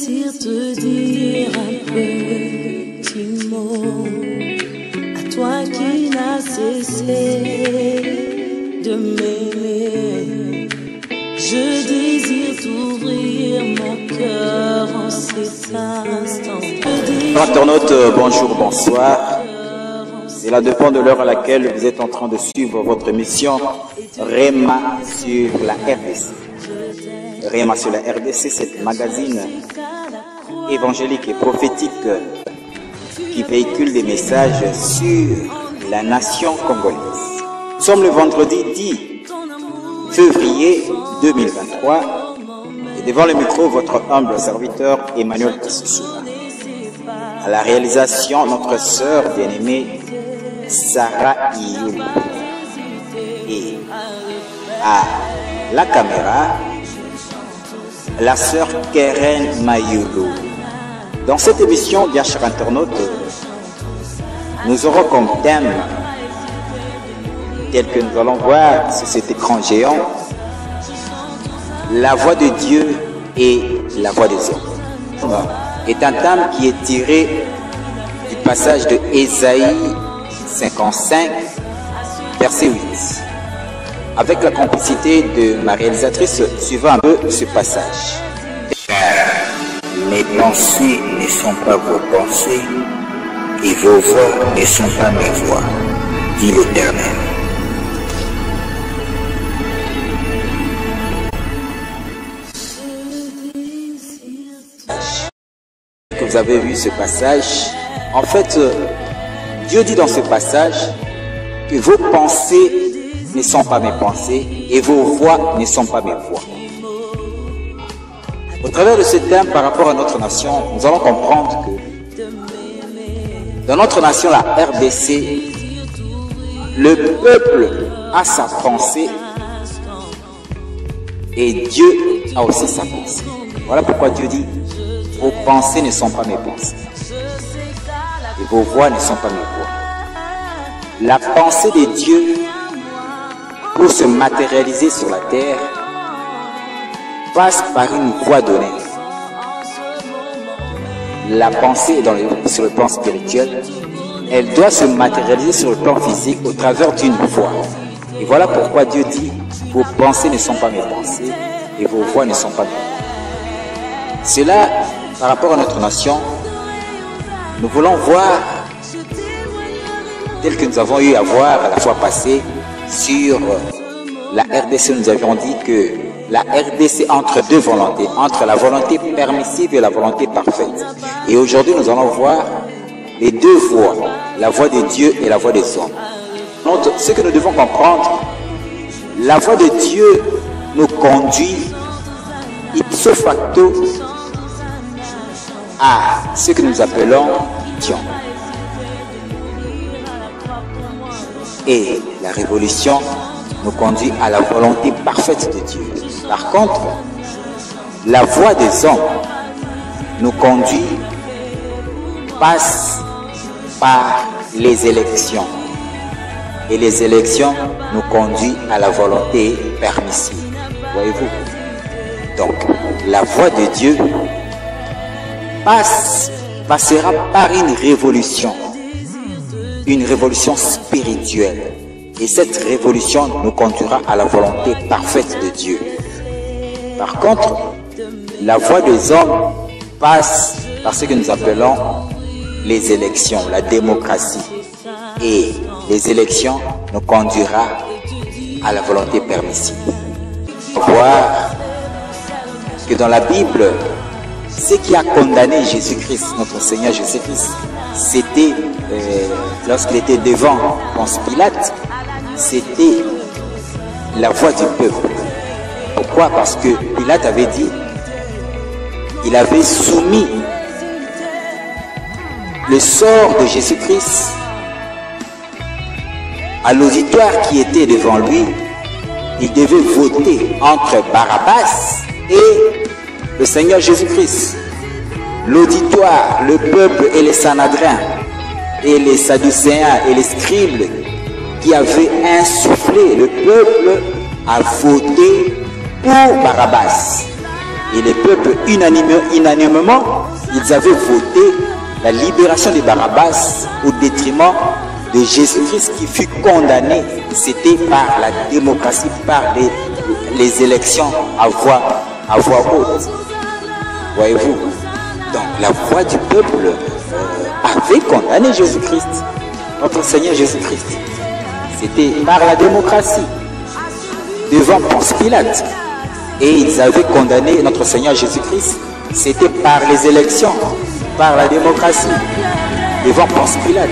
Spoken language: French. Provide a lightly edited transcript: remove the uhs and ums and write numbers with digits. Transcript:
désire te dire un petit mot à toi qui n'as cessé de m'aimer. Je désire t'ouvrir mon cœur en cet instant. Internautes, bonjour, bonsoir. Cela dépend de l'heure à laquelle vous êtes en train de suivre votre émission Réma sur la RDC. Réma sur la RDC, c'est un magazine évangélique et prophétique qui véhicule des messages sur la nation congolaise. Nous sommes le vendredi 10 février 2023 et devant le micro, votre humble serviteur Emmanuel Kassoula. À la réalisation, notre sœur bien-aimée Sarah Iyou. Et à la caméra, la sœur Keren Mayulu. Dans cette émission, bien chers internautes, nous aurons comme thème, tel que nous allons voir sur cet écran géant, la voix de Dieu et la voix des hommes. Est un thème qui est tiré du passage de Ésaïe 55, verset 8. Avec la complicité de ma réalisatrice, suivant un peu ce passage. Mes pensées ne sont pas vos pensées, et vos voix ne sont pas mes voix, dit l'Éternel. Que vous avez vu ce passage, en fait, Dieu dit dans ce passage que vos pensées ne sont pas mes pensées et vos voix ne sont pas mes voix. Au travers de ce thème par rapport à notre nation, nous allons comprendre que dans notre nation, la RDC, le peuple a sa pensée et Dieu a aussi sa pensée. Voilà pourquoi Dieu dit: vos pensées ne sont pas mes pensées et vos voix ne sont pas mes voix. La pensée de Dieu, pour se matérialiser sur la terre, passe par une voie donnée. La pensée sur le plan spirituel, elle doit se matérialiser sur le plan physique au travers d'une voie. Et voilà pourquoi Dieu dit: vos pensées ne sont pas mes pensées et vos voix ne sont pas mes voix. Cela, par rapport à notre nation, nous voulons voir, tel que nous avons eu à voir à la fois passée sur la RDC, nous avions dit que la RDC entre deux volontés, entre la volonté permissive et la volonté parfaite. Et aujourd'hui, nous allons voir les deux voies, la voie de Dieu et la voie des hommes. Donc, ce que nous devons comprendre, la voie de Dieu nous conduit ipso facto à ce que nous appelons Dieu. Et la révolution nous conduit à la volonté parfaite de Dieu. Par contre, la voie des hommes nous conduit, passe par les élections. Et les élections nous conduisent à la volonté permissive. Voyez-vous? Donc, la voie de Dieu passera par une révolution spirituelle. Et cette révolution nous conduira à la volonté parfaite de Dieu. Par contre, la voie des hommes passe par ce que nous appelons les élections, la démocratie. Et les élections nous conduira à la volonté permissive. On va voir que dans la Bible, ce qui a condamné Jésus-Christ, notre Seigneur Jésus-Christ, c'était, lorsqu'il était devant Ponce Pilate, c'était la voix du peuple. Pourquoi? Parce que Pilate avait dit, il avait soumis le sort de Jésus-Christ à l'auditoire qui était devant lui. Il devait voter entre Barabbas et le Seigneur Jésus-Christ. L'auditoire, le peuple et les Sanhadrins et les Sadducéens et les scribes qui avaient insufflé le peuple à voter pour Barabbas. Et les peuples, unanimement, ils avaient voté la libération de Barabbas au détriment de Jésus-Christ qui fut condamné. C'était par la démocratie, par les élections à voix haute. Voyez-vous? Donc la voix du peuple avait condamné Jésus-Christ, notre Seigneur Jésus-Christ. C'était par la démocratie, devant Ponce Pilate. Et ils avaient condamné notre Seigneur Jésus-Christ. C'était par les élections, par la démocratie, devant Ponce Pilate.